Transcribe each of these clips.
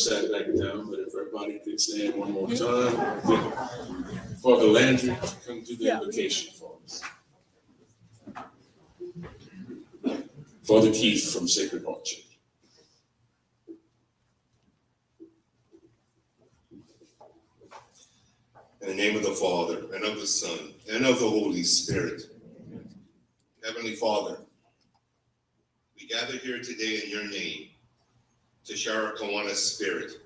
sat back down, but if everybody could stand one more time, Father Landry, come do the invocation for us. Father Keith from Sacred Heart Church. In the name of the Father, and of the Son, and of the Holy Spirit. Heavenly Father, we gather here today in your name to share our Kiwanis spirit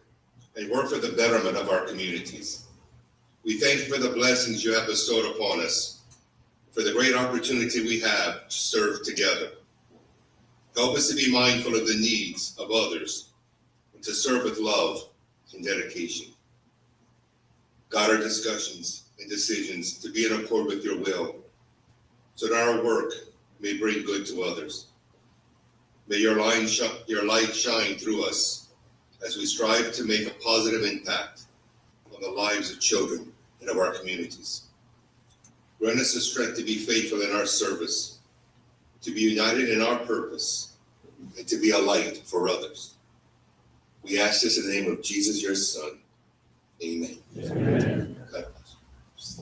and work for the betterment of our communities. We thank you for the blessings you have bestowed upon us, for the great opportunity we have to serve together. Help us to be mindful of the needs of others and to serve with love and dedication. Guide our discussions and decisions to be in accord with your will, so that our work may bring good to others. May your light shine through us as we strive to make a positive impact on the lives of children and of our communities. Grant us the strength to be faithful in our service, to be united in our purpose, and to be a light for others. We ask this in the name of Jesus, your Son. Amen. Amen. God bless.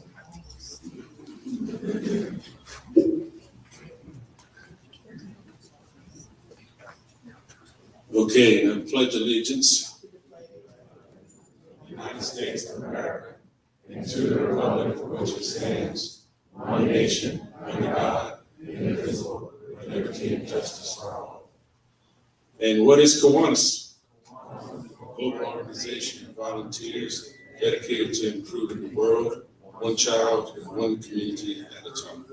Okay, and I pledge allegiance to the United States of America and to the republic for which it stands, one nation, under God, indivisible, with liberty and justice for all. And what is Kiwanis? A global organization of volunteers dedicated to improving the world, one child and one community at a time.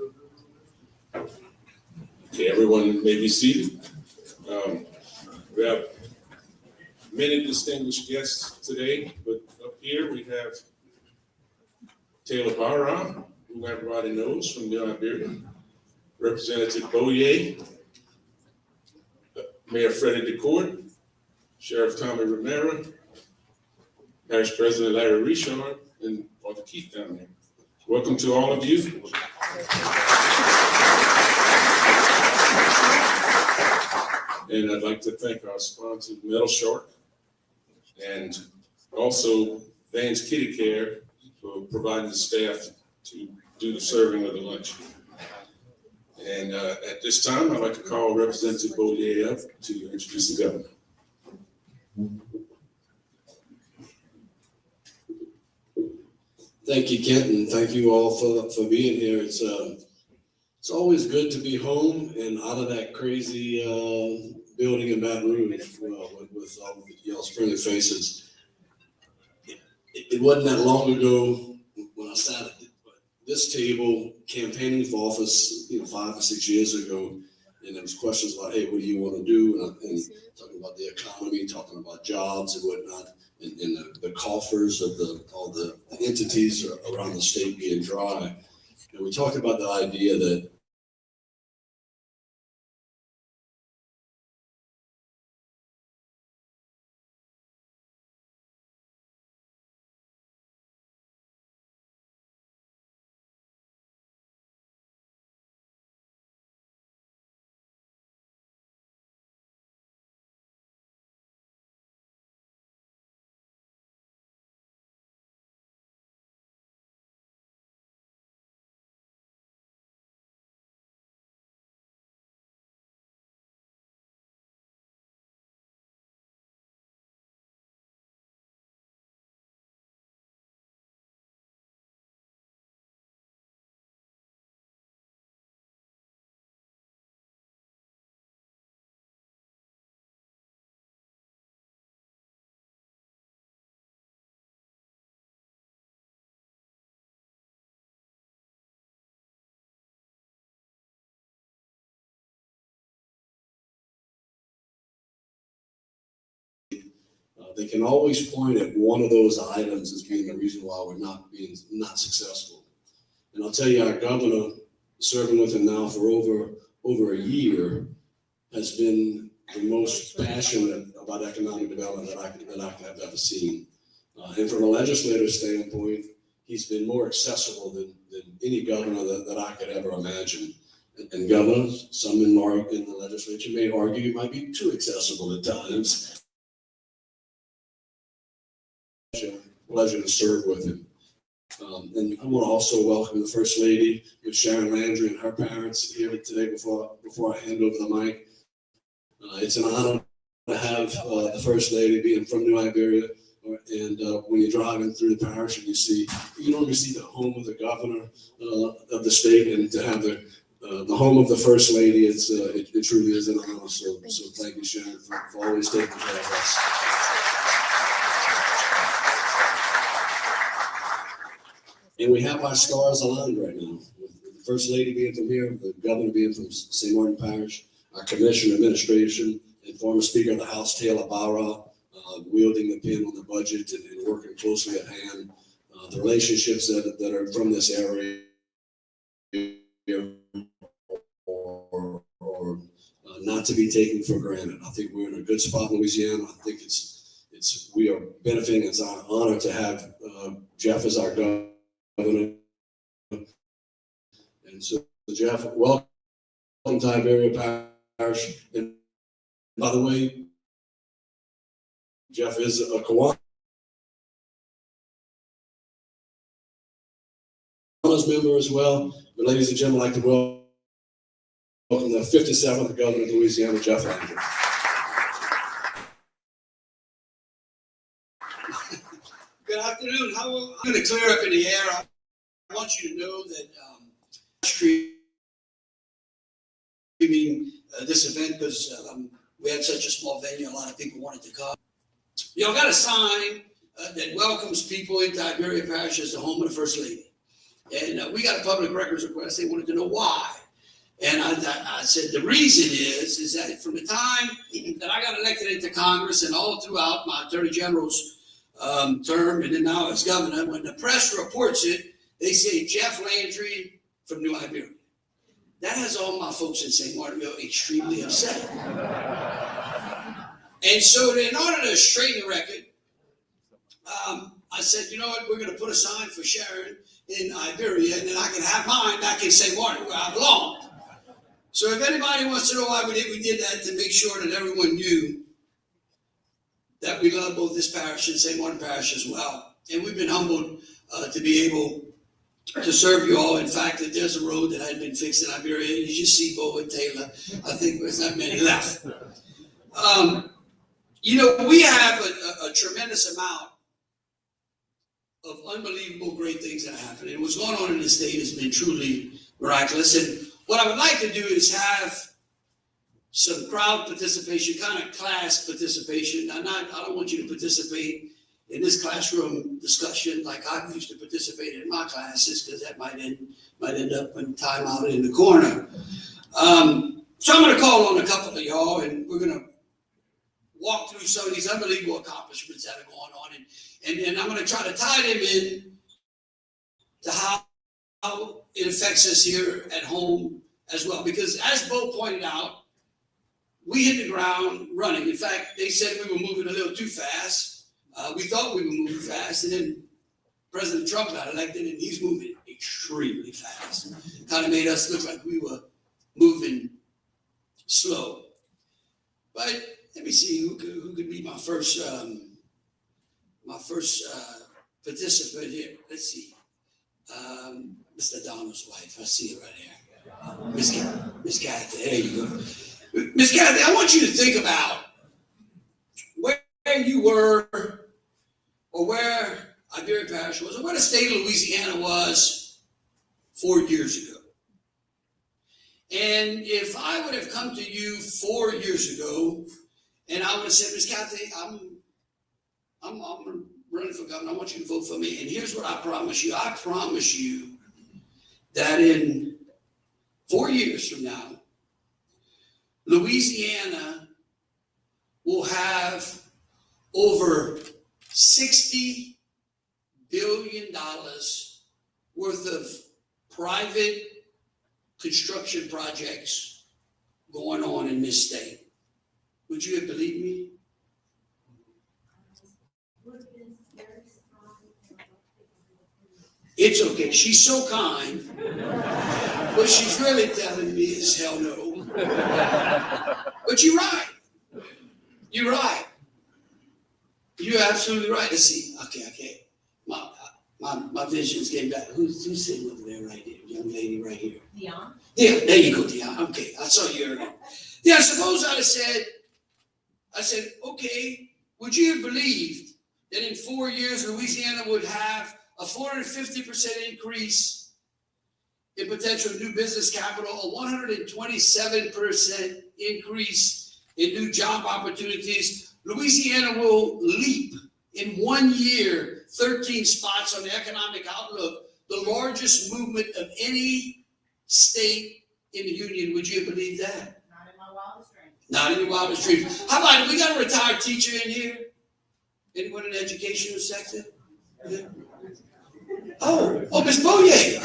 Okay, everyone may be seated. We have many distinguished guests today, but up here we have Taylor Barra, who everybody knows from the Iberia, Representative Boyer, Mayor Freddie DeCourt, Sheriff Tommy Romero, Parish President Larry Richard, and Father Keith down there. Welcome to all of you. And I'd like to thank our sponsor, Metal Shark, and also Van's Kitty Care for providing the staff to do the serving of the lunch. And at this time, I'd like to call Representative Boyer up to introduce the governor. Thank you, Kent, and thank you all for being here. It's always good to be home and out of that crazy building in Baton Rouge with all of y'all's friendly faces. It wasn't that long ago when I sat at this table campaigning for office, 5 or 6 years ago, and there was questions about, hey, what do you want to do? And talking about the economy, talking about jobs and whatnot, and the coffers of all the entities around the state being dry. And we talked about the idea that they can always point at one of those items as being the reason why we're not successful. And I'll tell you, our governor, serving with him now for over a year, has been the most passionate about economic development that I have ever seen. And from a legislative standpoint, he's been more accessible than any governor that I could ever imagine. And governors, some in the legislature may argue it might be too accessible at times. pleasure to serve with him. And I want to also welcome the First Lady, Ms. Sharon Landry, and her parents here today before I hand over the mic. It's an honor to have the First Lady being from New Iberia. And when you're driving through the parish and you normally see the home of the governor of the state, and to have the home of the First Lady, it truly is an honor. So thank you, Sharon, for always taking care of us. And we have our stars aligned right now, with the First Lady being from here, the Governor being from St. Martin Parish, our Commissioner Administration, and former Speaker of the House, Taylor Barra, wielding the pen on the budget and working closely at hand. The relationships that are from this area or not to be taken for granted. I think we're in a good spot in Louisiana. I think we are benefiting. It's our honor to have Jeff as our governor. And so, Jeff, welcome to Iberia Parish. And by the way, Jeff is a Kiwanis member as well. But ladies and gentlemen, I'd like to welcome the 57th Governor of Louisiana, Jeff Landry. Good afternoon. I'm going to clear up in the air. I want you to know that streaming this event because we had such a small venue. A lot of people wanted to come. Y'all got a sign that welcomes people into Iberia Parish as the home of the First Lady. And we got a public records request. They wanted to know why. And I said, the reason is that from the time that I got elected into Congress and all throughout my Attorney General's term, and then now as governor, when the press reports it, they say Jeff Landry from New Iberia. That has all my folks in St. Martinville extremely upset. And so in order to straighten the record, I said, you know what, we're going to put a sign for Sharon in Iberia, and then I can have mine back in St. Martin where I belong. So if anybody wants to know why we did that, to make sure that everyone knew that we love both this parish and St. Martin Parish as well. And we've been humbled to be able to serve you all. In fact, if there's a road that had been fixed in Iberia, you just see Bo and Taylor. I think there's not many left. You know, we have a tremendous amount of unbelievable great things that happen. And what's going on in the state has been truly miraculous. And what I would like to do is have some crowd participation, kind of class participation. I don't want you to participate in this classroom discussion like I used to participate in my classes, because that might end up in time out in the corner. So I'm going to call on a couple of y'all, and we're going to walk through some of these unbelievable accomplishments that are going on, and I'm going to try to tie them in to how it affects us here at home as well. Because as Bo pointed out, we hit the ground running. In fact, they said we were moving a little too fast. We thought we were moving fast, and then President Trump got elected, and he's moving extremely fast. Kind of made us look like we were moving slow. But let me see who could be my first participant here. Let's see. Mr. Donald's wife. I see it right here. Miss Kathy. There you go. Miss Kathy, I want you to think about where you were, or where Iberia Parish was, or where the state of Louisiana was 4 years ago. And if I would have come to you 4 years ago, and I would have said, Miss Kathy, I'm running for governor. I want you to vote for me. And here's what I promise you. I promise you that in 4 years from now, Louisiana will have over $60 billion worth of private construction projects going on in this state. Would you have believed me? It's okay. She's so kind. What she's really telling me is hell no. But you're right. You're right. You're absolutely right. Let's see. Okay. My vision's getting back. Who's sitting over there right here? Young lady right here. Dion? Yeah, there you go, Dion. Okay, I saw you earlier. Yeah, suppose I said, okay, would you have believed that in 4 years Louisiana would have a 450% increase in potential new business capital, a 127% increase in new job opportunities? Louisiana will leap in 1 year 13 spots on the economic outlook, the largest movement of any state in the union. Would you believe that? Not in my wildest dreams. Not in your wildest dreams. How about it? We got a retired teacher in here? Anyone in the educational sector? Yeah. Oh, Miss Boyer.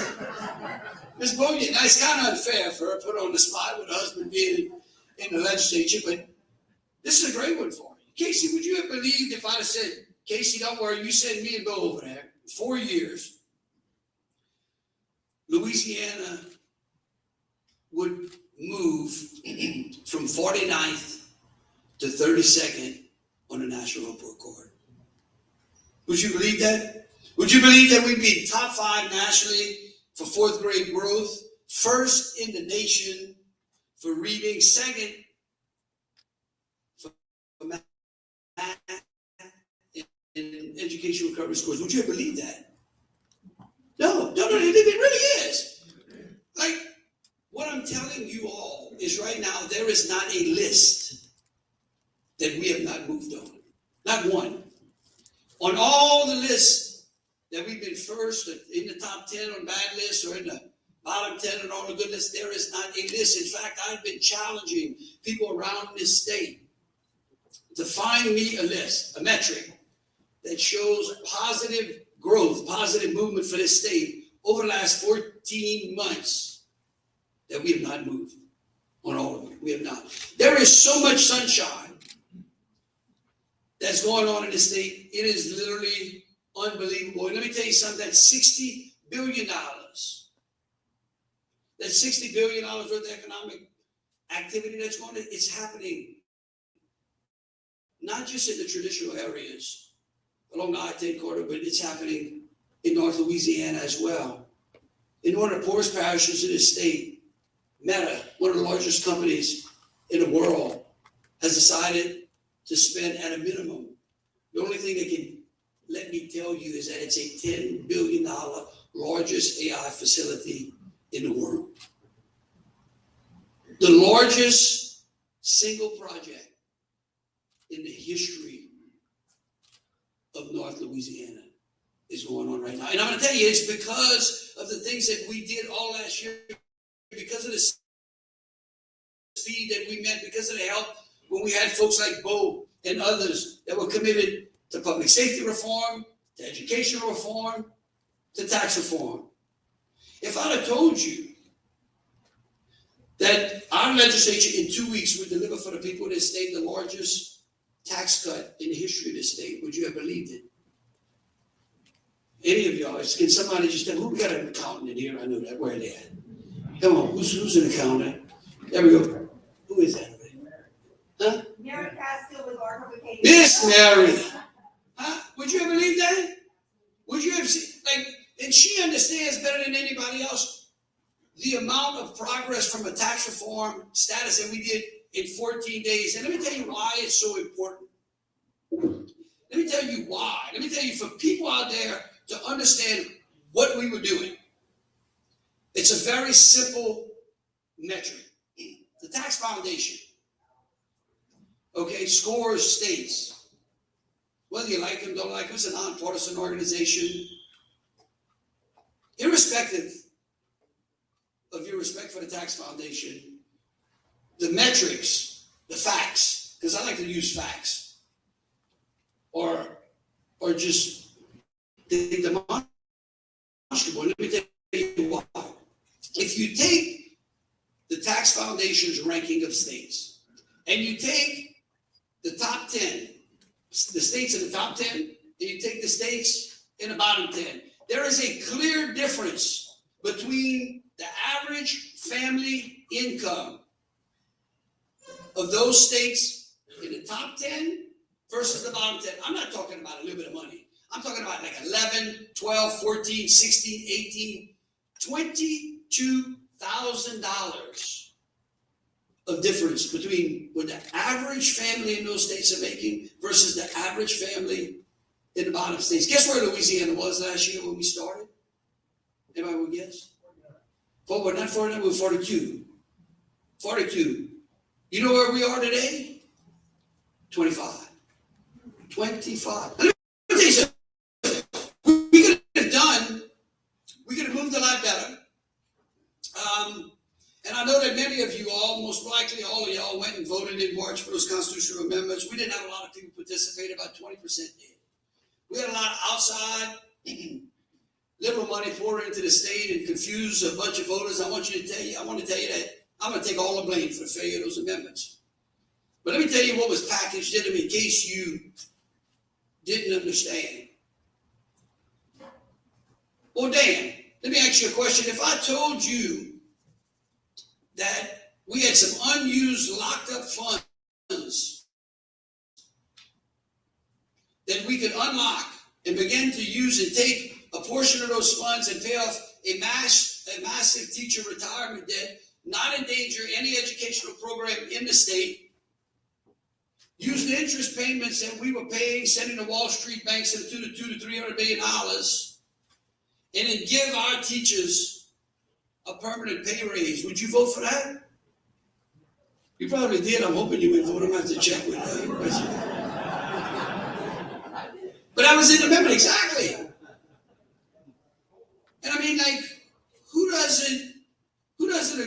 Miss Boyer. Now, it's kind of unfair for her to put on the spot with her husband being in the legislature, but this is a great one for you. Casey, would you have believed if I'd have said, Casey, don't worry, you send me and Bill over there, 4 years, Louisiana would move from 49th to 32nd on the National Report Card? Would you believe that? Would you believe that we'd be top 5 nationally for 4th grade growth, first in the nation for reading, second for math and educational recovery scores? Would you have believed that? No, it really is. Like, what I'm telling you all is right now, there is not a list that we have not moved on. Not one. On all the lists that we've been first, in the top 10 on bad lists or in the bottom 10 on all the good lists, there is not a list. In fact, I've been challenging people around this state to find me a list, a metric that shows positive growth, positive movement for this state over the last 14 months that we have not moved on all of it. We have not. There is so much sunshine that's going on in the state. It is literally unbelievable. And let me tell you something, that's $60 billion. That's $60 billion worth of economic activity that's going on. It's happening not just in the traditional areas along the I-10 corridor, but it's happening in North Louisiana as well. In one of the poorest parishes in the state, Meta, one of the largest companies in the world, has decided to spend at a minimum. The only thing they can let me tell you is that it's a $10 billion largest AI facility in the world. The largest single project in the history of North Louisiana is going on right now. And I'm going to tell you, it's because of the things that we did all last year, because of the speed that we met, because of the help when we had folks like Bo and others that were committed to public safety reform, to educational reform, to tax reform. If I'd have told you that our legislature in 2 weeks would deliver for the people of this state the largest tax cut in the history of this state, would you have believed it? Any of y'all, can somebody just tell, who we got an accountant in here? I know that. Where are they at? Come on, who's an accountant? There we go. Who is that? Huh? Mary Castile with our publication. Miss Mary. Huh? Would you have believed that? Would you have seen, like, and she understands better than anybody else the amount of progress from a tax reform status that we did in 14 days. And let me tell you why it's so important. Let me tell you why. Let me tell you, for people out there to understand what we were doing. It's a very simple metric. The tax foundation, okay, scores states. Whether you like them, don't like them, it's a nonpartisan organization. Irrespective of your respect for the tax foundation, the metrics, the facts, because I like to use facts, or just the demonstrable. Let me tell you why. If you take the tax foundation's ranking of states, and you take the top 10, the states in the top 10, and you take the states in the bottom 10, there is a clear difference between the average family income of those states in the top 10 versus the bottom 10. I'm not talking about a little bit of money. I'm talking about like 11, 12, 14, 16, 18, $22,000 of difference between what the average family in those states are making versus the average family in the bottom states. Guess where Louisiana was last year when we started? Anybody would guess? Not 49, but 42. 42. You know where we are today? 25. 25. Let me tell you something. We could have moved a lot better. And I know that many of you all, most likely all of y'all, went and voted in March for those constitutional amendments. We didn't have a lot of people participate, about 20% did. We had a lot of outside liberal money poured into the state and confused a bunch of voters. I want to tell you that I'm going to take all the blame for the failure of those amendments. But let me tell you what was packaged in them in case you didn't understand. Well, Dan, let me ask you a question. If I told you that we had some unused locked up funds that we could unlock and begin to use and take a portion of those funds and pay off a massive teacher retirement debt, not endanger any educational program in the state, use the interest payments that we were paying, sending to Wall Street banks at $200 to $300 billion, and then give our teachers a permanent pay raise. Would you vote for that? You probably did. I'm hoping you would vote. I'm going to have to check with that. But that was in the amendment, exactly. And I mean, like, who doesn't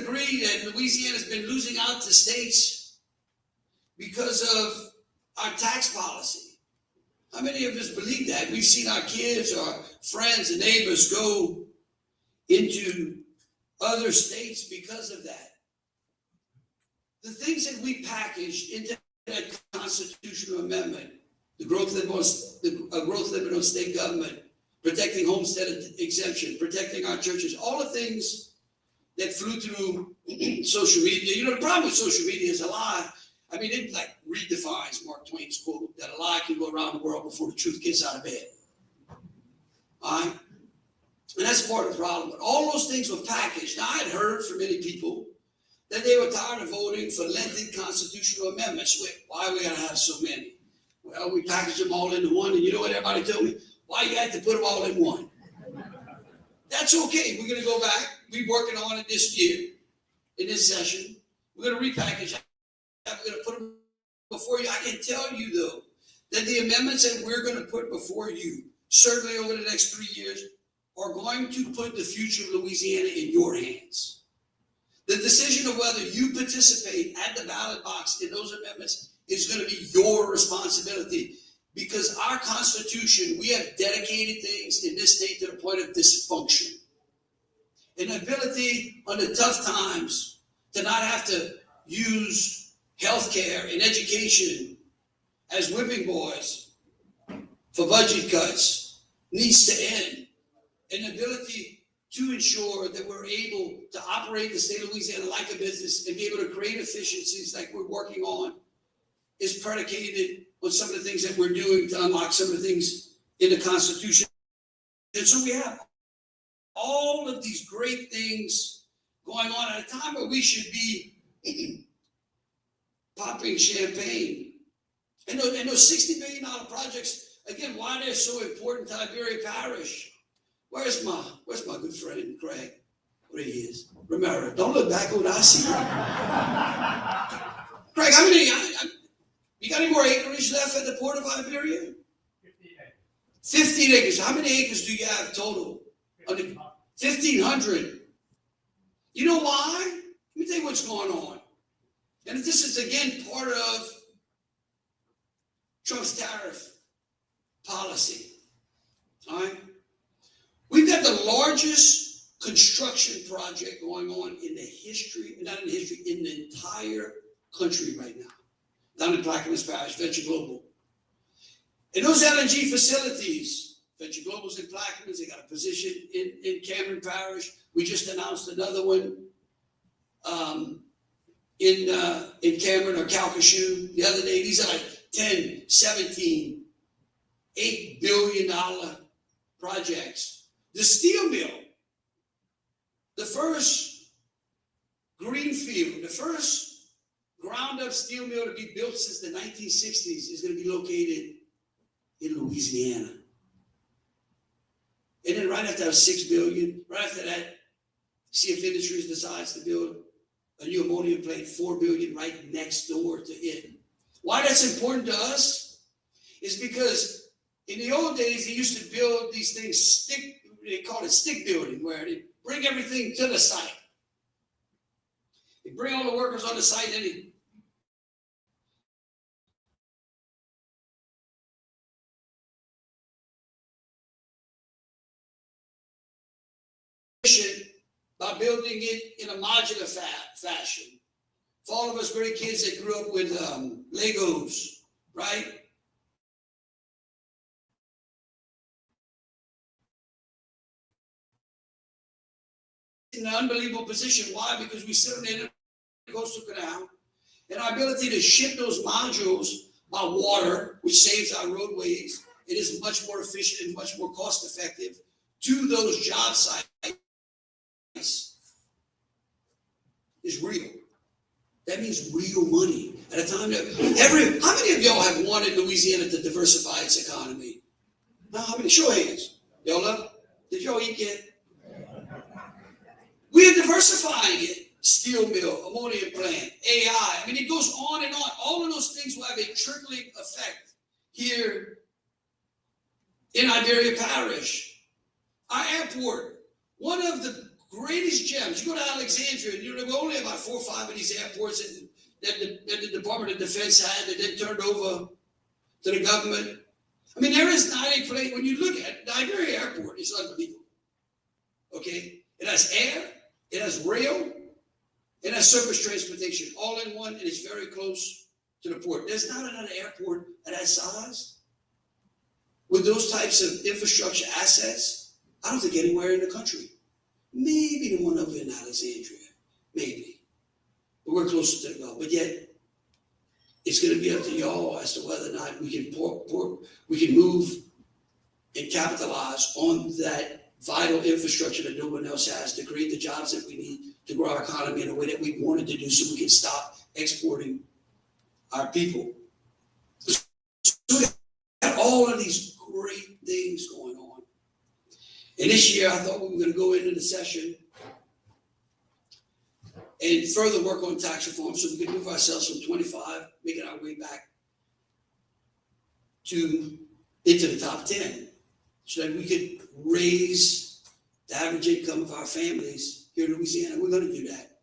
agree that Louisiana's been losing out to states because of our tax policy? How many of us believe that? We've seen our kids, our friends and neighbors go into other states because of that. The things that we packaged into that constitutional amendment, the growth limit on state government, protecting homestead exemption, protecting our churches, all the things that flew through social media. You know, the problem with social media is a lie. I mean, it like redefines Mark Twain's quote that a lie can go around the world before the truth gets out of bed. All right? And that's part of the problem. But all those things were packaged. Now, I had heard from many people that they were tired of voting for lengthy constitutional amendments. Why we got to have so many? Well, we packaged them all into one. And you know what everybody told me? Why you had to put them all in one? That's okay. We're going to go back. We're working on it this year, in this session. We're going to repackage it. We're going to put them before you. I can tell you, though, that the amendments that we're going to put before you, certainly over the next 3 years, are going to put the future of Louisiana in your hands. The decision of whether you participate at the ballot box in those amendments is going to be your responsibility. Because our Constitution, we have dedicated things in this state to the point of dysfunction. An ability under tough times to not have to use healthcare and education as whipping boys for budget cuts needs to end. An ability to ensure that we're able to operate the state of Louisiana like a business and be able to create efficiencies like we're working on is predicated on some of the things that we're doing to unlock some of the things in the Constitution. And so we have all of these great things going on at a time where we should be popping champagne. And those $60 billion projects, again, why they're so important to Iberia Parish. Where's my good friend, Craig? Where he is. Remember, don't look back at what I see. Craig, how many... You got any more acreage left at the Port of Iberia? 15 acres. How many acres do you have total? 1,500. You know why? Let me tell you what's going on. And this is, again, part of Trump's tariff policy. All right? We've got the largest construction project going on in the history, not in the history, in the entire country right now. Down in Optimist Parish, Venture Global. And those LNG facilities, Venture Global's in Plaquemines, they got a position in Cameron Parish. We just announced another one in Cameron or Calcasieu the other day. These are like 10, 17 $8 billion projects. The steel mill, the first greenfield, the first ground up steel mill to be built since the 1960s is going to be located in Louisiana. And then right after that, $6 billion. Right after that, CF Industries decides to build a new ammonia plant, $4 billion, right next door to it. Why that's important to us is because in the old days, they used to build these things they call it stick building, where they bring everything to the site. They bring all the workers on the site, and by building it in a modular fashion. For all of us great kids that grew up with Legos, right? In an unbelievable position. Why? Because we sit on the coastal canal, and our ability to ship those modules by water, which saves our roadways, it is much more efficient and much more cost effective to those job sites is real. That means real money at a time that how many of y'all have wanted Louisiana to diversify its economy? Now, how many? Show hands. Y'all up? Did y'all eat yet? We are diversifying it. Steel mill, ammonia plant, AI. I mean, it goes on and on. All of those things will have a trickling effect here in Iberia Parish. Our airport, one of the greatest gems. You go to Alexandria, and we only have about 4 or 5 of these airports that the Department of Defense had that then turned over to the government. I mean, there is not a place, when you look at the Iberia Airport, it's unbelievable. Okay? It has air, it has rail, it has surface transportation, all in one, and it's very close to the port. There's not another airport at that size with those types of infrastructure assets, I don't think anywhere in the country. Maybe the one over in Alexandria, maybe. But we're closer to the Gulf. But yet, it's going to be up to y'all as to whether or not we can move and capitalize on that vital infrastructure that no one else has to create the jobs that we need to grow our economy in a way that we wanted to do, so we can stop exporting our people. So we have all of these great things going on. And this year, I thought we were going to go into the session and further work on tax reform so we can move ourselves from 25, making our way back into the top 10, so that we could raise the average income of our families here in Louisiana. We're going to do that.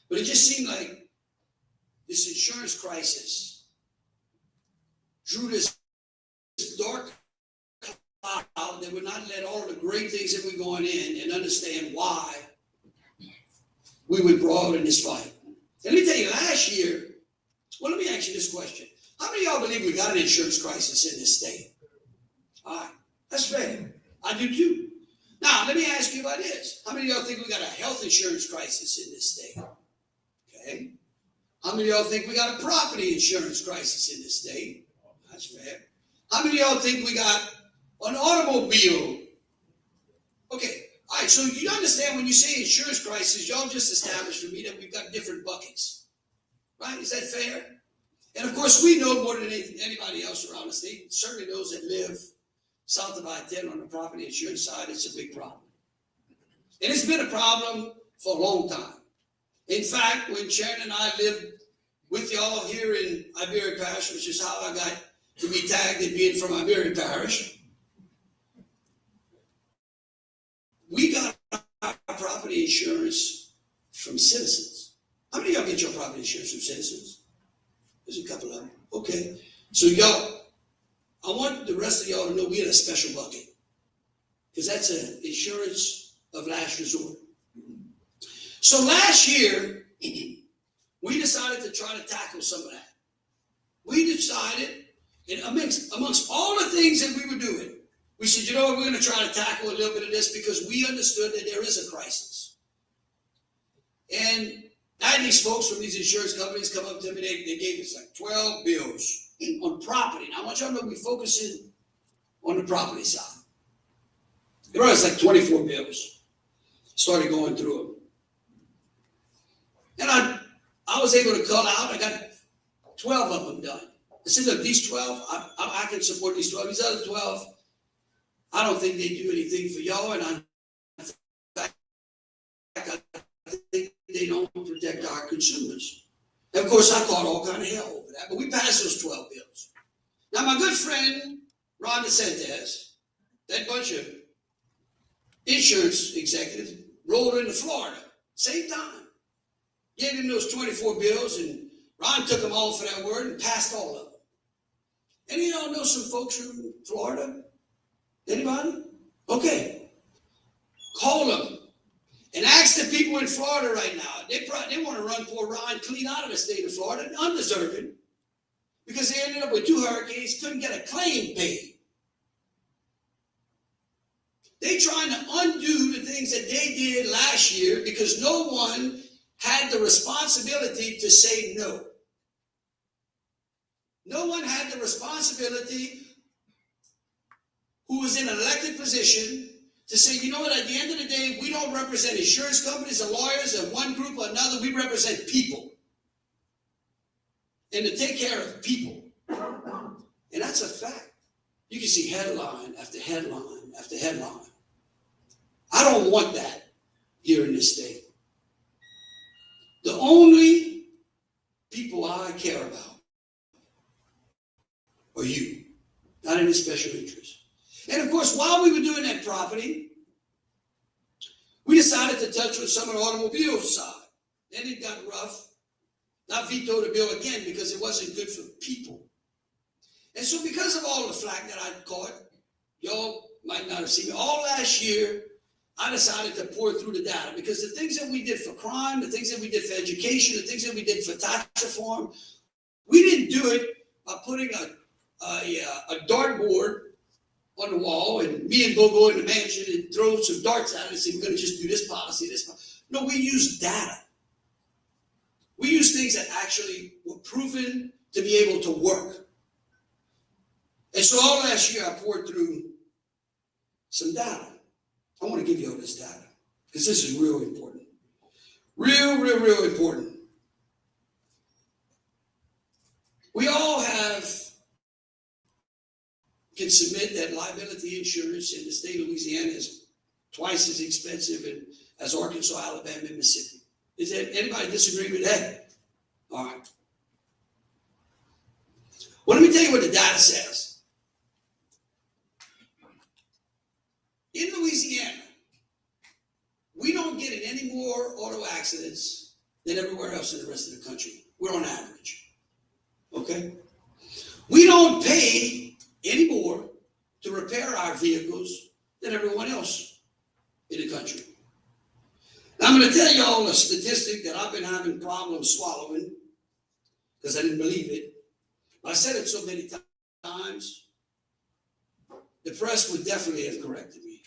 But it just seemed like this insurance crisis drew this dark cloud that would not let all of the great things that we're going in and understand why we withdraw in this fight. And let me tell you, last year, well, let me ask you this question. How many of y'all believe we got an insurance crisis in this state? All right, that's fair. I do too. Now, let me ask you about this. How many of y'all think we got a health insurance crisis in this state? Okay. How many of y'all think we got a property insurance crisis in this state? That's fair. How many of y'all think we got an automobile? Okay. All right, so you understand when you say insurance crisis, y'all just established for me that we've got different buckets, right? Is that fair? And of course, we know more than anybody else around the state, certainly those that live south of I-10 on the property insurance side, it's a big problem. And it's been a problem for a long time. In fact, when Sharon and I lived with y'all here in Iberia Parish, which is how I got to be tagged as being from Iberia Parish, we got our property insurance from citizens. How many of y'all get your property insurance from citizens? There's a couple of them. Okay. So y'all, I want the rest of y'all to know we had a special bucket, because that's an insurance of last resort. So last year, we decided to try to tackle some of that. We decided, and amongst all the things that we were doing, we said, you know what, we're going to try to tackle a little bit of this because we understood that there is a crisis. And I had these folks from these insurance companies come up to me, they gave us like 12 bills on property. Now I want y'all to know we're focusing on the property side. It was like 24 bills. Started going through them. And I was able to call out, I got 12 of them done. I said, look, these 12, I can support these 12. These other 12, I don't think they do anything for y'all, and I think they don't protect our consumers. And of course, I caught all kind of hell over that, but we passed those 12 bills. Now, my good friend, Ron DeSantis, that bunch of insurance executives rolled into Florida, same time. Gave him those 24 bills, and Ron took them all for that word and passed all of them. Any of y'all know some folks from Florida? Anybody? Okay. Call them and ask the people in Florida right now. They want to run poor Ron clean out of the state of Florida, undeserving, because they ended up with 2 hurricanes, couldn't get a claim paid. They trying to undo the things that they did last year because no one had the responsibility to say no. No one had the responsibility who was in an elected position to say, you know what, at the end of the day, we don't represent insurance companies and lawyers and one group or another, we represent people. And to take care of people. And that's a fact. You can see headline after headline after headline. I don't want that here in this state. The only people I care about are you, not any special interest. And of course, while we were doing that property, we decided to touch with some of the automobile side. Then it got rough. Not veto the bill again because it wasn't good for people. And so because of all the flack that I caught, y'all might not have seen me, all last year, I decided to pour through the data because the things that we did for crime, the things that we did for education, the things that we did for tax reform, we didn't do it by putting a dartboard on the wall and me and Bo go in the mansion and throw some darts at it and say, we're going to just do this policy, this policy. No, we use data. We use things that actually were proven to be able to work. And so all last year I poured through some data. I want to give you all this data because this is real important. Real important. We all can submit that liability insurance in the state of Louisiana is twice as expensive as Arkansas, Alabama, and Mississippi. Is there anybody disagree with that? All right. Well, let me tell you what the data says. In Louisiana, we don't get in any more auto accidents than everywhere else in the rest of the country. We're on average. Okay? We don't pay any more to repair our vehicles than everyone else in the country. Now, I'm going to tell y'all a statistic that I've been having problems swallowing because I didn't believe it. I said it so many times, the press would definitely have corrected me.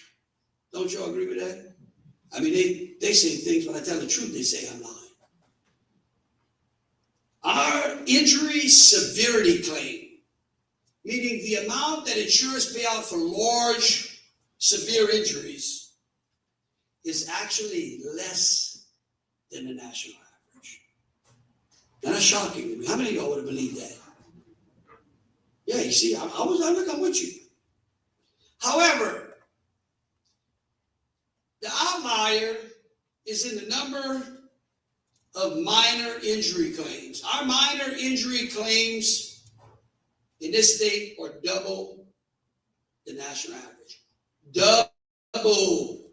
Don't y'all agree with that? I mean, they say things, when I tell the truth, they say I'm lying. Our injury severity claim, meaning the amount that insurers pay out for large, severe injuries, is actually less than the national average. Now, that's shocking to me. How many of y'all would have believed that? Yeah, you see, I'm with you. However, the outlier is in the number of minor injury claims. Our minor injury claims in this state are double the national average. Double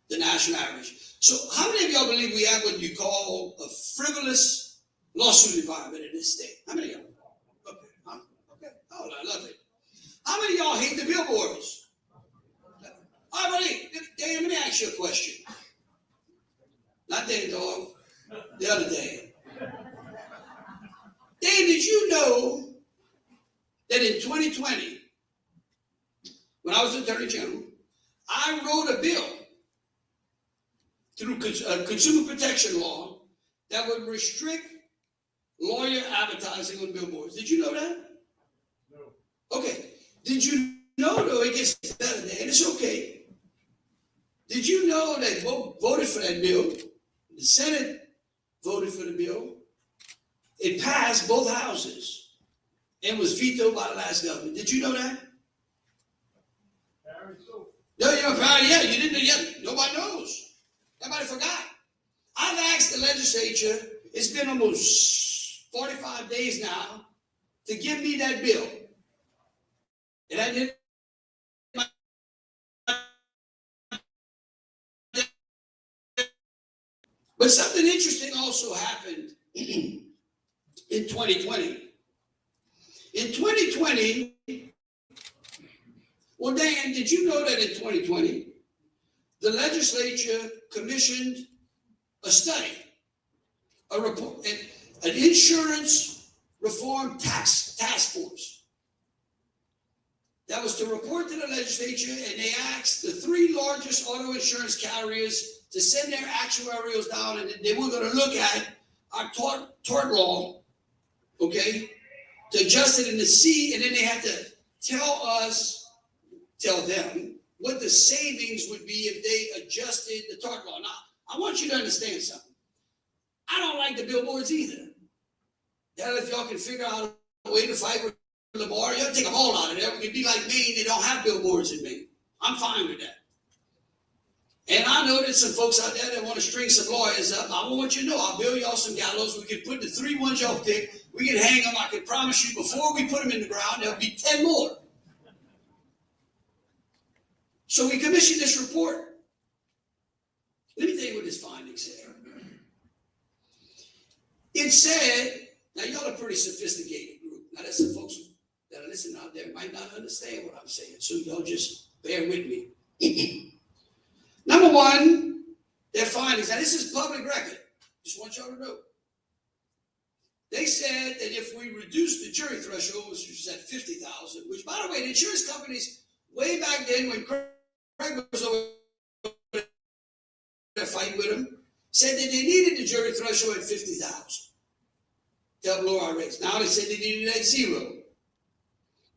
the national average. So how many of y'all believe we have what you call a frivolous lawsuit environment in this state? How many of y'all? Okay. Huh? Okay. Oh, I love it. How many of y'all hate the billboards? All right, buddy. Dan, let me ask you a question. Not Dan, dog. The other Dan. Dan, did you know that in 2020, when I was Attorney General, I wrote a bill through consumer protection law that would restrict lawyer advertising on billboards. Did you know that? No. Okay. Did you know, though, it gets better than that, and it's okay. Did you know that voted for that bill? The Senate voted for the bill. It passed both houses and was vetoed by the last government. Did you know that? No, you know, yeah, you didn't know yet. Nobody knows. Everybody forgot. I've asked the legislature, it's been almost 45 days now, to give me that bill. And I did. But something interesting also happened in 2020. In 2020, well, Dan, did you know that in 2020, the legislature commissioned a study, a report, an insurance reform task force that was to report to the legislature, and they asked the 3 largest auto insurance carriers to send their actuarials down, and they were going to look at our tort law, okay, to adjust it and to see, and then they had to tell them what the savings would be if they adjusted the tort law. Now, I want you to understand something. I don't like the billboards either. Hell, if y'all can figure out a way to fight with Lamar, y'all take them all out of there. We could be like Maine, they don't have billboards in Maine. I'm fine with that. And I know there's some folks out there that want to string some lawyers up. I want you to know, I'll build y'all some gallows. We can put the 3 ones y'all pick. We can hang them. I can promise you, before we put them in the ground, there'll be 10 more. So we commissioned this report. Let me tell you what his findings said. It said, now y'all are a pretty sophisticated group. Now there's some folks that are listening out there might not understand what I'm saying, so y'all just bear with me. Number one, their findings, and this is public record, just want y'all to know. They said that if we reduce the jury threshold, which was at 50,000, which, by the way, the insurance companies, way back then when Craig was over there fighting with them, said that they needed the jury threshold at 50,000 to help lower our rates. Now they said they needed it at 0.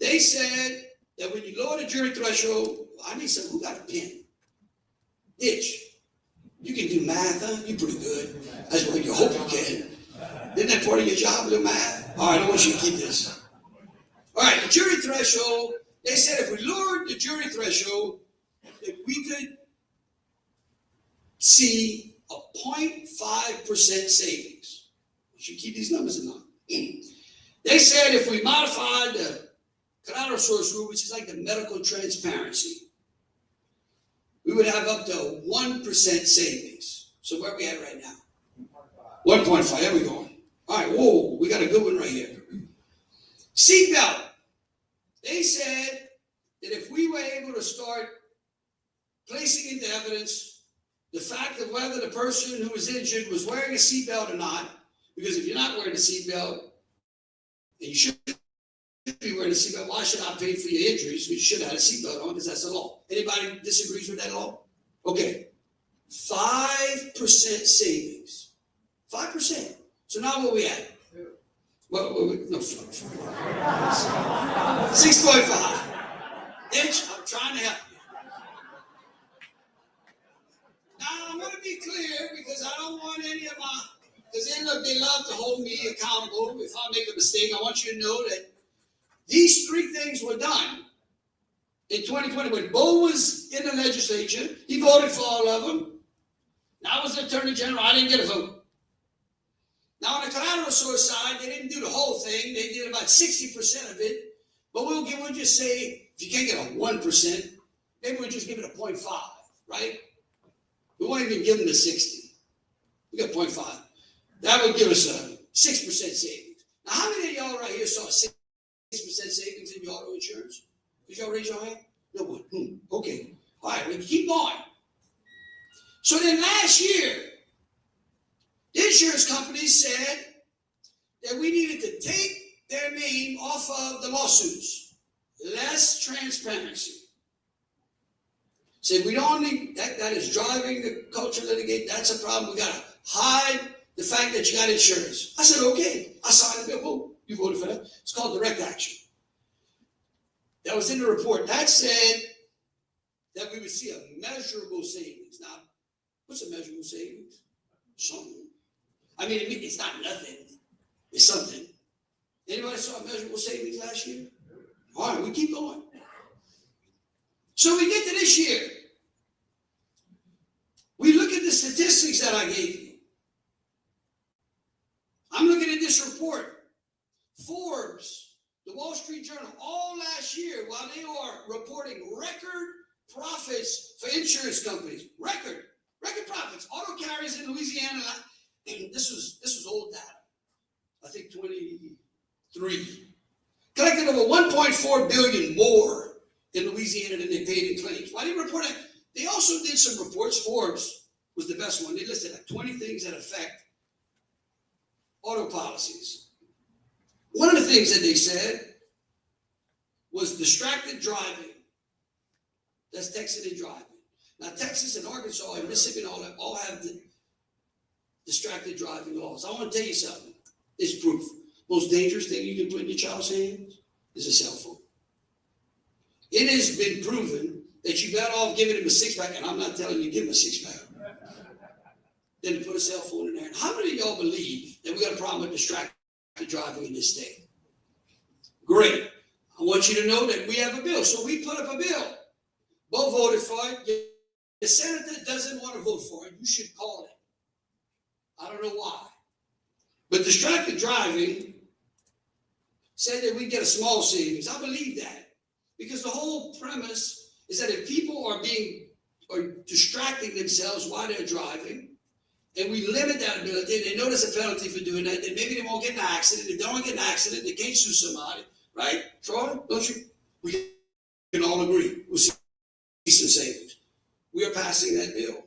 They said that when you lower the jury threshold, I need some, who got a pen? Itch. You can do math, huh? You're pretty good. That's what you hope you can. Isn't that part of your job, little math? All right, I want you to keep this. All right, the jury threshold, they said if we lowered the jury threshold, that we could see a 0.5% savings. You should keep these numbers in mind. They said if we modified the collateral source rule, which is like the medical transparency, we would have up to 1% savings. So where are we at right now? 1.5, there we go. All right, whoa, we got a good one right here. Seatbelt. They said that if we were able to start placing into evidence the fact of whether the person who was injured was wearing a seatbelt or not, because if you're not wearing a seatbelt, and you should be wearing a seatbelt, why should I pay for your injuries? You should have had a seatbelt on, because that's the law. Anybody disagrees with that law? Okay. 5% savings. 5%. So now where we at? No, 6.5. Inch, I'm trying to help you. Now, I'm going to be clear, because I don't want any of my, because they love to hold me accountable if I make a mistake. I want you to know that these 3 things were done in 2020 when Bo was in the legislature. He voted for all of them. Now I was the Attorney General. I didn't get a vote. Now on the collateral source side, they didn't do the whole thing. They did about 60% of it. But we'll just say, if you can't get a 1%, maybe we'll just give it a 0.5, right? We won't even give them the 60. We got 0.5. That would give us a 6% savings. Now, how many of y'all right here saw 6% savings in your auto insurance? Did y'all raise your hand? No one. Okay. All right, we can keep going. So then last year, the insurance companies said that we needed to take their name off of the lawsuits. Less transparency. Said we don't need, that is driving the culture litigate. That's a problem. We got to hide the fact that you got insurance. I said, okay. I signed the bill. Oh, you voted for that. It's called direct action. that was in the report. That said that we would see a measurable savings. Now, what's a measurable savings? Something. I mean, it's not nothing. It's something. Anybody saw measurable savings last year? All right, we keep going. So we get to this year. We look at the statistics that I gave you. I'm looking at this report. Forbes, the Wall Street Journal, all last year, while they are reporting record profits for insurance companies, record profits, auto carriers in Louisiana, and this was old data. I think 23 collected over 1.4 billion more in Louisiana than they paid in claims. Why did they report that? They also did some reports. Forbes was the best one. They listed like 20 things that affect auto policies. One of the things that they said was distracted driving. That's texting and driving. Now, Texas and Arkansas and Mississippi and all have the distracted driving laws. I want to tell you something. It's proof. Most dangerous thing you can put in your child's hands is a cell phone. It has been proven that you better off giving him a six-pack, and I'm not telling you to give him a six-pack, than to put a cell phone in there. And how many of y'all believe that we got a problem with distracted driving in this state? Great. I want you to know that we have a bill. So we put up a bill. Both voted for it. The senator doesn't want to vote for it. You should call it. I don't know why. But distracted driving said that we get a small savings. I believe that. Because the whole premise is that if people are distracting themselves while they're driving, and we limit that ability, they notice a penalty for doing that, then maybe they won't get in an accident. If they don't get in an accident, they can't sue somebody, right? Troy, don't you? We can all agree. We'll see some savings. We are passing that bill.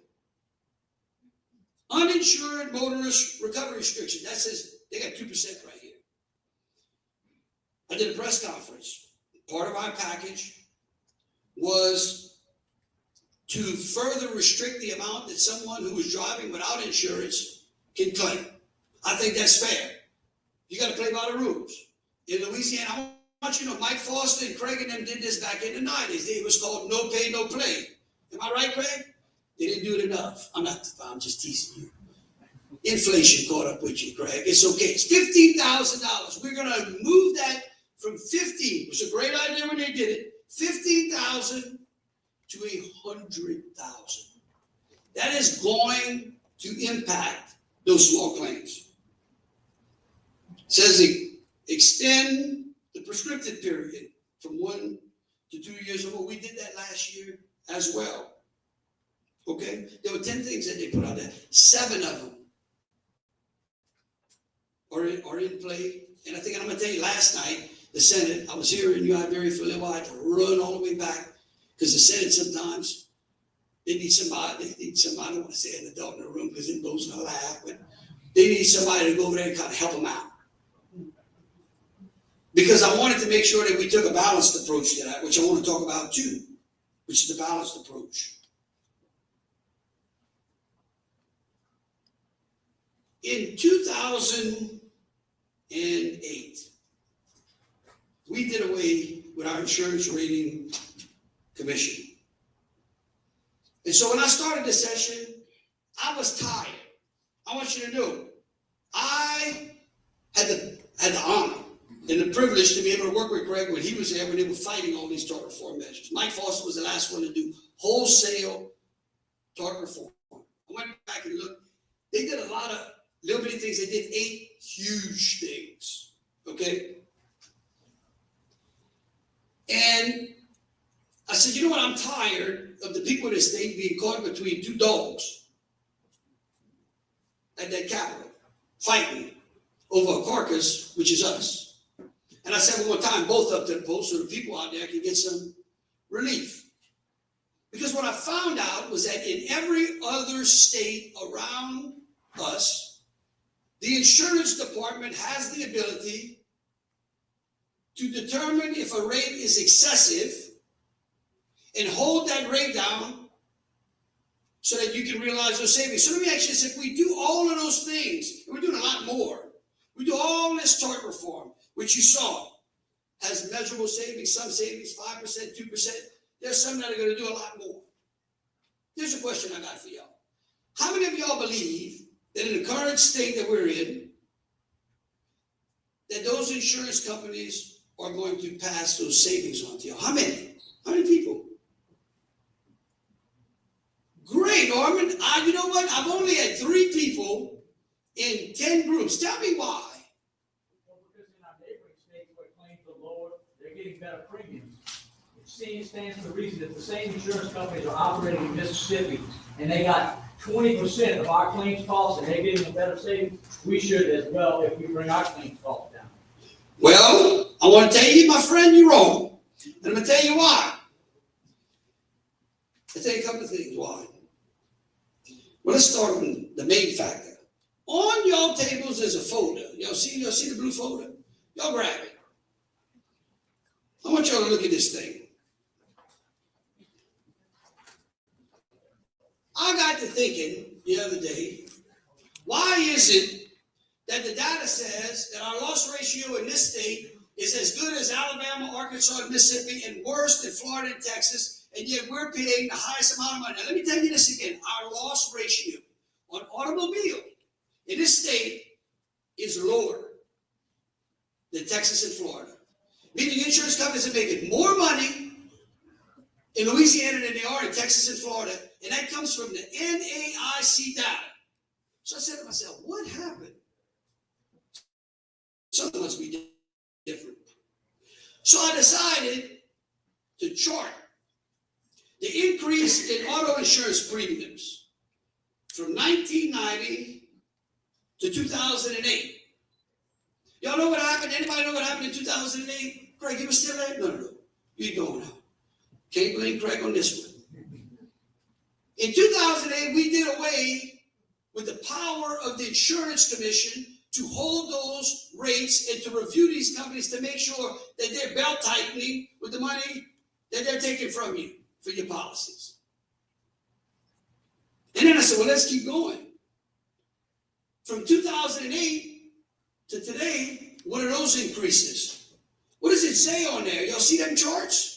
Uninsured motorist recovery restriction. That says they got 2% right here. I did a press conference. Part of our package was to further restrict the amount that someone who is driving without insurance can claim. I think that's fair. You got to play by the rules. In Louisiana, I want you to know, Mike Foster and Craig and them did this back in the 90s. It was called no pay, no play. Am I right, Craig? They didn't do it enough. I'm just teasing you. Inflation caught up with you, Craig. It's okay. It's $15,000. We're going to move that from 15. It was a great idea when they did it. 15,000 to 100,000. That is going to impact those small claims. It says extend the prescriptive period from 1 to 2 years old. We did that last year as well. Okay? There were 10 things that they put out there. 7 of them are in play. And I think I'm going to tell you, last night, the Senate, I was here in Iberia for a little while. I had to run all the way back because the Senate sometimes, they need somebody, I don't want to say an adult in the room because it blows no laugh, but they need somebody to go over there and kind of help them out. Because I wanted to make sure that we took a balanced approach to that, which I want to talk about too, which is the balanced approach. In 2008, we did away with our insurance rating commission. And so when I started this session, I was tired. I want you to know, I had the honor and the privilege to be able to work with Greg when he was there, when they were fighting all these tort reform measures. Mike Foster was the last one to do wholesale tort reform. I went back and looked. They did a lot of little bitty things. They did 8 huge things, okay? And I said, you know what? I'm tired of the people in this state being caught between 2 dogs at that Capitol, fighting over a carcass, which is us. And I said one more time, both up to the post so the people out there can get some relief. Because what I found out was that in every other state around us, the insurance department has the ability to determine if a rate is excessive and hold that rate down so that you can realize those savings. So let me ask you this, if we do all of those things, and we're doing a lot more, we do all this tort reform, which you saw, has measurable savings, some savings, 5%, 2%. There's some that are gonna do a lot more. Here's a question I got for y'all. How many of y'all believe that in the current state that we're in, that those insurance companies are going to pass those savings on to y'all? How many? How many people? Great, Norman. You know what? I've only had 3 people in 10 groups. Tell me why. Well, because in our neighboring states where claims are lower, they're getting better premiums. It stands to reason that the same insurance companies are operating in Mississippi, and they got 20% of our claims costs, and they're getting a better savings. We should as well if we bring our claims costs down. Well, I want to tell you, my friend, you're wrong. And I'm going to tell you why. I'll tell you a couple of things why. Well, let's start on the main factor. On y'all tables is a folder. Y'all see the blue folder? Y'all grab it. I want y'all to look at this thing. I got to thinking the other day, why is it that the data says that our loss ratio in this state is as good as Alabama, Arkansas, and Mississippi, and worse than Florida and Texas, and yet we're paying the highest amount of money? Now, let me tell you this again. Our loss ratio on automobile in this state is lower than Texas and Florida. Meaning insurance companies are making more money in Louisiana than they are in Texas and Florida, and that comes from the NAIC data. So I said to myself, what happened? Something must be different. So I decided to chart the increase in auto insurance premiums from 1990 to 2008. Y'all know what happened? Anybody know what happened in 2008? Craig, you were still there? No. You're going out. Can't blame Craig on this one. In 2008, we did away with the power of the insurance commission to hold those rates and to review these companies to make sure that they're belt tightening with the money that they're taking from you for your policies. And then I said, well, let's keep going. From 2008 to today, what are those increases? What does it say on there? Y'all see them charts?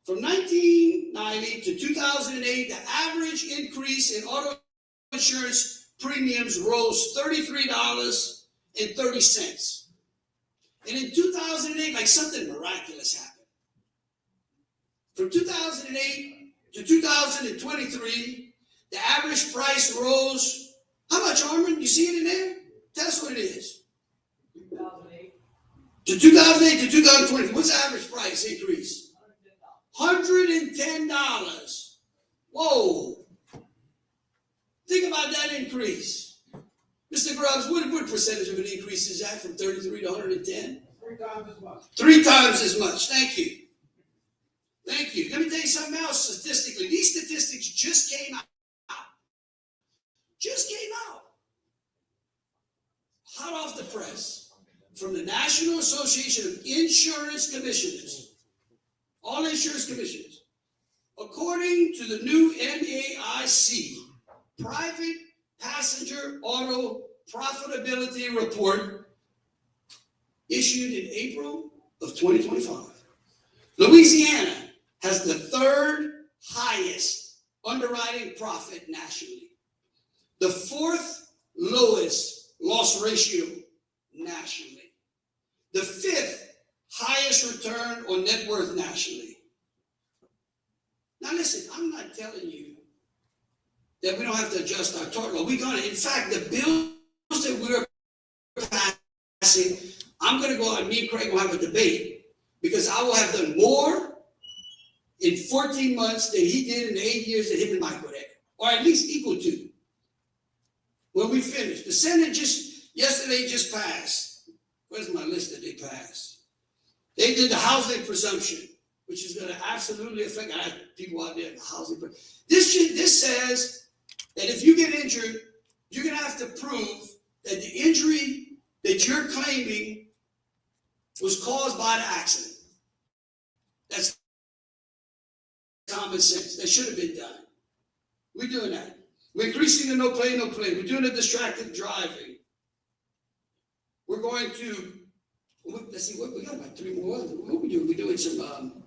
From 1990 to 2008, the average increase in auto insurance premiums rose $33.30. And in 2008, like something miraculous happened. From 2008 to 2023, the average price rose, how much, Armin? You see it in there? Tell us what it is. 2008. To 2008 to 2023, what's the average price increase? $110. Whoa. Think about that increase. Mr. Grubbs, what percentage of an increase is that from 33 to 110? 3 times as much. 3 times as much. Thank you. Thank you. Let me tell you something else statistically. These statistics just came out. Just came out. Hot off the press from the National Association of Insurance Commissioners. All insurance commissioners. According to the new NAIC Private Passenger Auto Profitability Report issued in April of 2025, Louisiana has the 3rd highest underwriting profit nationally, the 4th lowest loss ratio nationally, the 5th highest return on net worth nationally. Now listen, I'm not telling you that we don't have to adjust our tort law. We're gonna. In fact, the bills that we're passing, I'm gonna go out and me and Craig will have a debate because I will have done more in 14 months than he did in the 8 years that him and Mike were there, or at least equal to. When we finish, the Senate yesterday just passed. Where's my list that they passed? They did the housing presumption, which is going to absolutely affect people out there in the housing. This says that if you get injured, you're going to have to prove that the injury that you're claiming was caused by the accident. That's common sense. That should have been done. We're doing that. We're increasing the no play. We're doing the distracted driving. We're going to Let's see, what we got about 3 more. What we doing? We're doing some,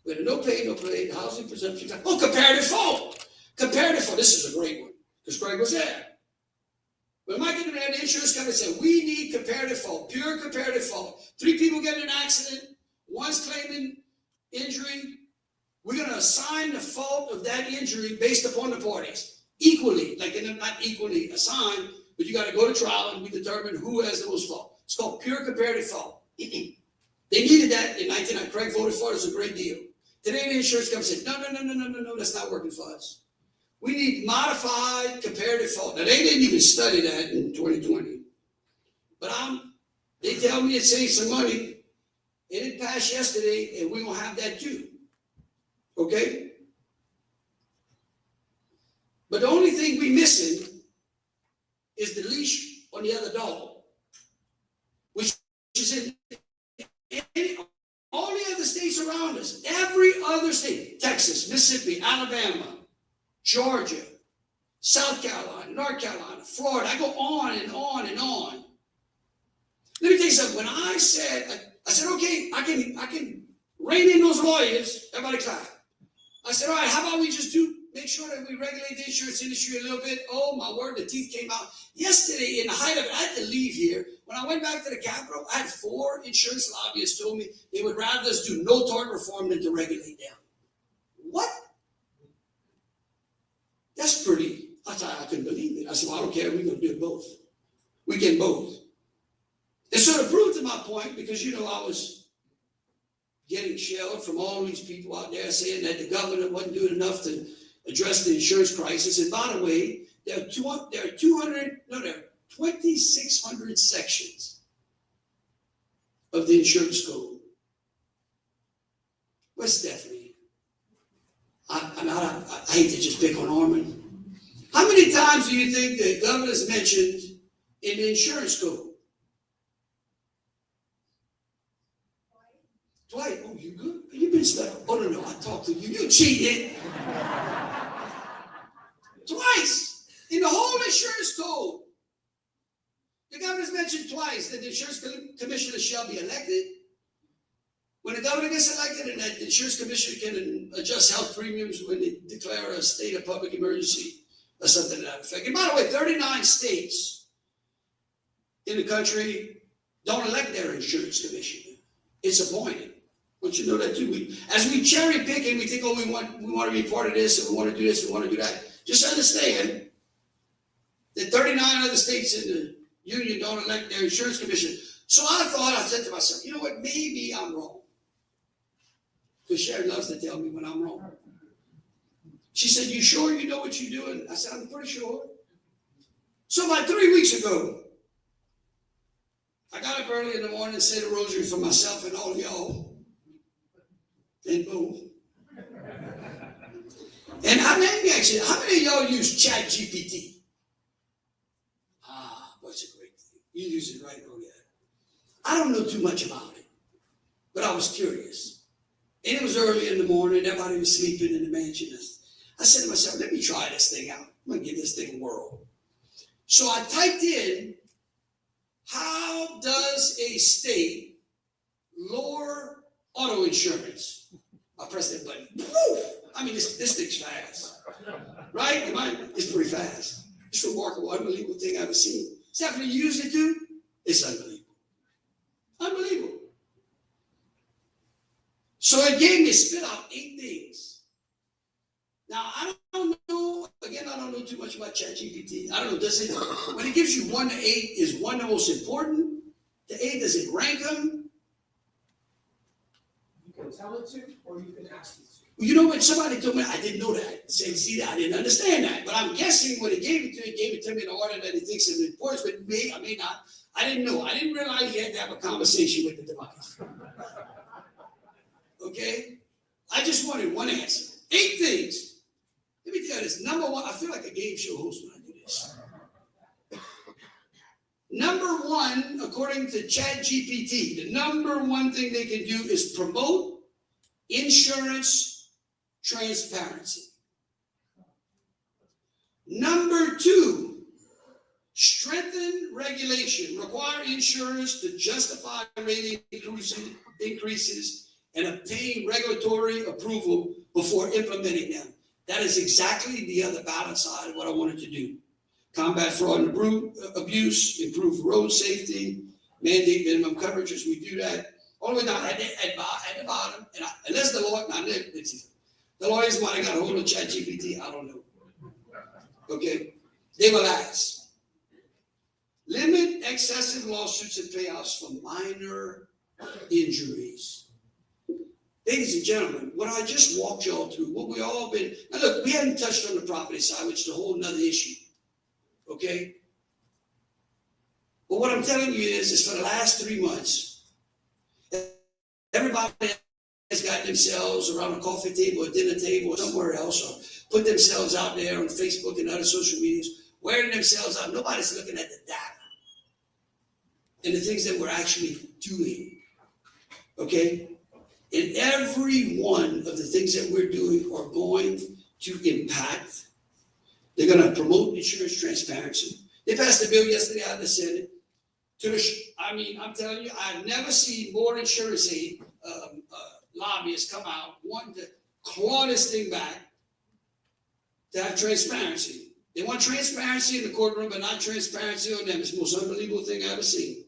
we had a no pay, housing presumption. Oh, comparative fault. Comparative fault. This is a great one because Greg was there. When Mike and the insurance company said, we need comparative fault, pure comparative fault. 3 people get in an accident, one's claiming injury. We're going to assign the fault of that injury based upon the parties equally, like not equally assigned, but you got to go to trial and we determine who has the most fault. It's called pure comparative fault. They needed that in 1999. Craig voted for it. It's a great deal. Today, the insurance company said, no, that's not working for us. We need modified comparative fault. Now, they didn't even study that in 2020. But they tell me it saves some money. It passed yesterday, and we're going to have that too. Okay? But the only thing we're missing is the leash on the other dog, which is in all the other states around us. Every other state, Texas, Mississippi, Alabama, Georgia, South Carolina, North Carolina, Florida. I go on and on and on. Let me tell you something. When I said, okay, I can rein in those lawyers. Everybody clap. I said, all right, how about we just make sure that we regulate the insurance industry a little bit. Oh my word, the teeth came out. Yesterday, in the height of it, I had to leave here. When I went back to the Capitol, I had 4 insurance lobbyists told me they would rather us do no tort reform than to regulate them. What? That's pretty. I couldn't believe it. I said, well, I don't care. We're going to do both. We can both. And so to prove to my point, because, I was getting shelled from all these people out there saying that the government wasn't doing enough to address the insurance crisis. And by the way, there are 2,600 sections of the insurance code. Where's Stephanie? I hate to just pick on Orman. How many times do you think the governor's mentioned in the insurance code? Twice. Oh, you good? You've been stuck. Oh, no, I talked to you. You cheated. Twice. In the whole insurance code. The governor's mentioned twice that the insurance commissioner shall be elected. When the governor gets elected and that the insurance commissioner can adjust health premiums when they declare a state of public emergency or something to that effect. And by the way, 39 states in the country don't elect their insurance commissioner. It's appointed. Don't you know that too? As we cherry pick and we think, oh, we want to be part of this and we want to do this, we want to do that. Just understand that 39 other states in the union don't elect their insurance commissioner. So I said to myself, you know what, maybe I'm wrong. Because Sharon loves to tell me when I'm wrong. She said, you sure you know what you're doing? I said, I'm pretty sure. So about 3 weeks ago, I got up early in the morning and said a rosary for myself and all of y'all. And boom. And let me ask you, how many of y'all use ChatGPT? What's a great thing? You use it right? Oh, yeah. I don't know too much about it, but I was curious. And it was early in the morning. Everybody was sleeping in the mansion. I said to myself, let me try this thing out. I'm going to give this thing a whirl. So I typed in, how does a state lower auto insurance? I pressed that button. Woo! I mean, this thing's fast. Right? It's pretty fast. It's a remarkable, unbelievable thing I've ever seen. Stephanie, you use it too? It's unbelievable. Unbelievable. So it gave me, spit out 8 things. Now, I don't know, again, I don't know too much about ChatGPT. I don't know, does it, when it gives you 1 to 8, is 1 the most important? To 8, does it rank them? You can tell it to, or you can ask it to. Well, you know what, somebody told me, I didn't know that. See, I didn't understand that. But I'm guessing when it gave it to me in the order that it thinks is important, but I may not. I didn't know. I didn't realize you had to have a conversation with the device. Okay? I just wanted one answer. 8 things. Let me tell you this. Number 1, I feel like a game show host when I do this. Number 1, according to ChatGPT, the number 1 thing they can do is promote insurance transparency. Number 2, strengthen regulation. regulation require insurers to justify rate increases and obtain regulatory approval before implementing them. That is exactly the other balance side of what I wanted to do. Combat fraud and abuse, improve road safety, mandate minimum coverages. We do that all the way down at the bottom. And unless the law, the lawyers might have got a hold of ChatGPT, I don't know. Okay, they will ask. Limit excessive lawsuits and payouts for minor injuries. Ladies and gentlemen, what I just walked y'all through, what we all been, now look, we hadn't touched on the property side, which is a whole nother issue, okay? But what I'm telling you is for the last 3 months, everybody has gotten themselves around a coffee table, a dinner table, or somewhere else, or put themselves out there on Facebook and other social medias, wearing themselves out. Nobody's looking at the data and the things that we're actually doing, okay? And every one of the things that we're doing are going to impact. They're going to promote insurance transparency. They passed a bill yesterday out of the Senate. I'm telling you, I've never seen more insurance lobbyists come out wanting to claw this thing back to have transparency. They want transparency in the courtroom, but not transparency on them. It's the most unbelievable thing I've ever seen.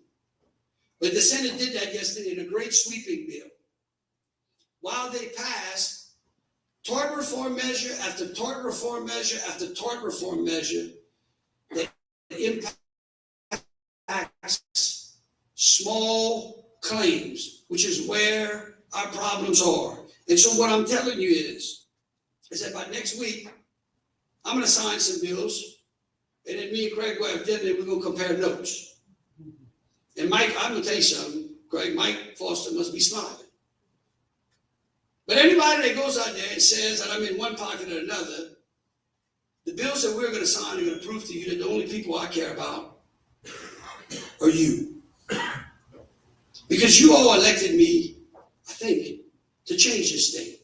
But the Senate did that yesterday in a great sweeping bill. While they passed tort reform measure after tort reform measure after tort reform measure that impacts small claims, which is where our problems are. And so what I'm telling you is that by next week, I'm going to sign some bills, and then me and Craig will have dinner, and we're going to compare notes. And Mike, I'm going to tell you something, Craig, Mike Foster must be smiling. But anybody that goes out there and says that I'm in one pocket or another, the bills that we're going to sign are going to prove to you that the only people I care about are you. Because you all elected me, I think, to change this state.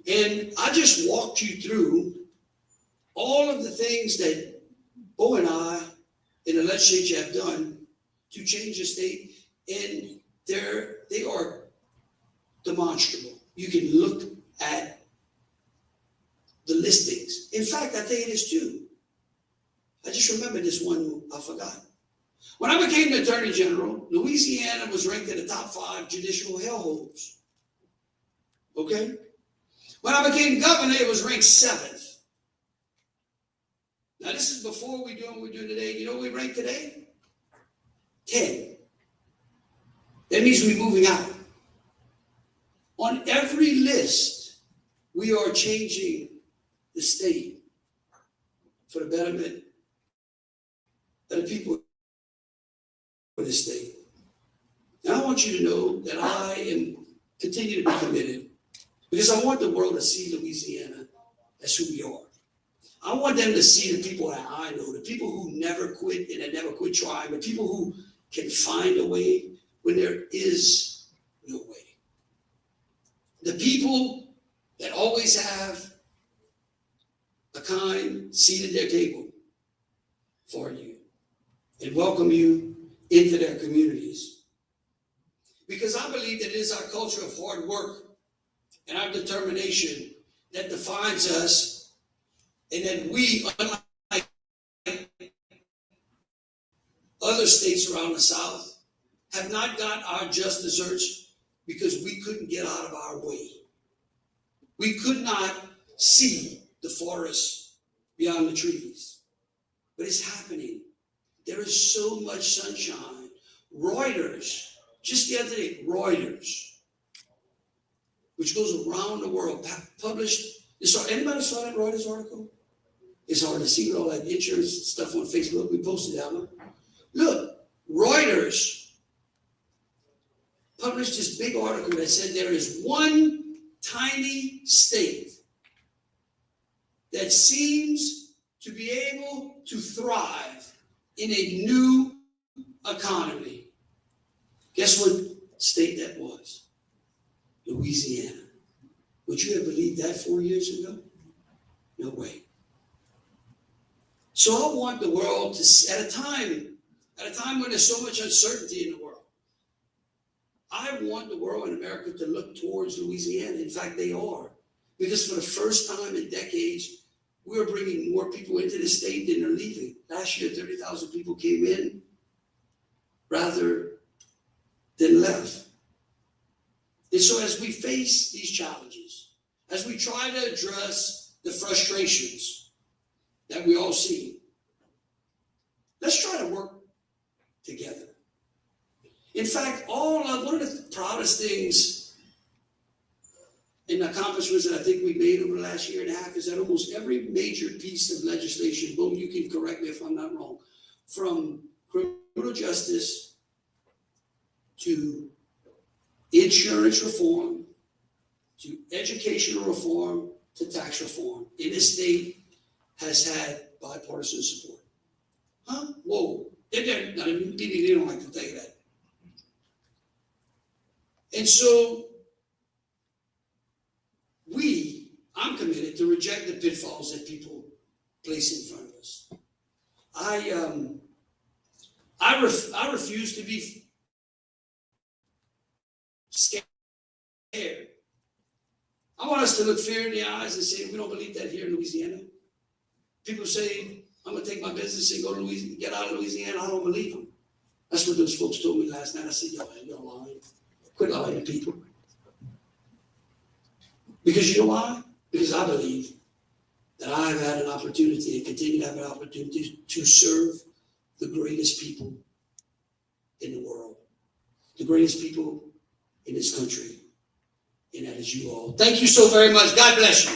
And I just walked you through all of the things that Bo and I in the legislature have done to change the state, and they are demonstrable. You can look at the listings. In fact, I think it is too. I just remember this one I forgot. When I became the Attorney General, Louisiana was ranked in the top 5 judicial hellholes. Okay? When I became governor, it was ranked 7th. Now, this is before we do what we're doing today. You know what we rank today? 10. That means we're moving out. On every list, we are changing the state for the betterment of the people of the state. And I want you to know that I am continue to be committed because I want the world to see Louisiana as who we are. I want them to see the people that I know, the people who never quit and that never quit trying, the people who can find a way when there is no way. The people that always have a kind seat at their table for you and welcome you into their communities. Because I believe that it is our culture of hard work and our determination that defines us, and that we, unlike other states around the South, have not got our just desserts because we couldn't get out of our way. We could not see the forest beyond the trees. But it's happening. There is so much sunshine. Reuters, just the other day, Reuters, which goes around the world, published. Anybody saw that Reuters article? It's hard to see with all that insurance stuff on Facebook. We posted that one. Look, Reuters published this big article that said there is one tiny state that seems to be able to thrive in a new economy. Guess what state that was? Louisiana. Would you have believed that 4 years ago? No way. So I want the world to, at a time when there's so much uncertainty in the world, I want the world in America to look towards Louisiana. In fact, they are. Because for the first time in decades, we're bringing more people into the state than they're leaving. Last year, 30,000 people came in rather than left. And so as we face these challenges, as we try to address the frustrations that we all see, let's try to work together. In fact, one of the proudest things and accomplishments that I think we've made over the last year and a half is that almost every major piece of legislation, Bo, you can correct me if I'm not wrong, from criminal justice to insurance reform, to educational reform, to tax reform in this state has had bipartisan support. Huh? Whoa. They don't like to say that. And so I'm committed to reject the pitfalls that people place in front of us. I refuse to be scared. I want us to look fear in the eyes and say, we don't believe that here in Louisiana. People say, I'm going to take my business and go to Louisiana, get out of Louisiana. I don't believe them. That's what those folks told me last night. I said, you're lying. Quit lying to people. Because you know why? Because I believe that I've had an opportunity and continue to have an opportunity to serve the greatest people in the world, the greatest people in this country, and that is you all. Thank you so very much. God bless you.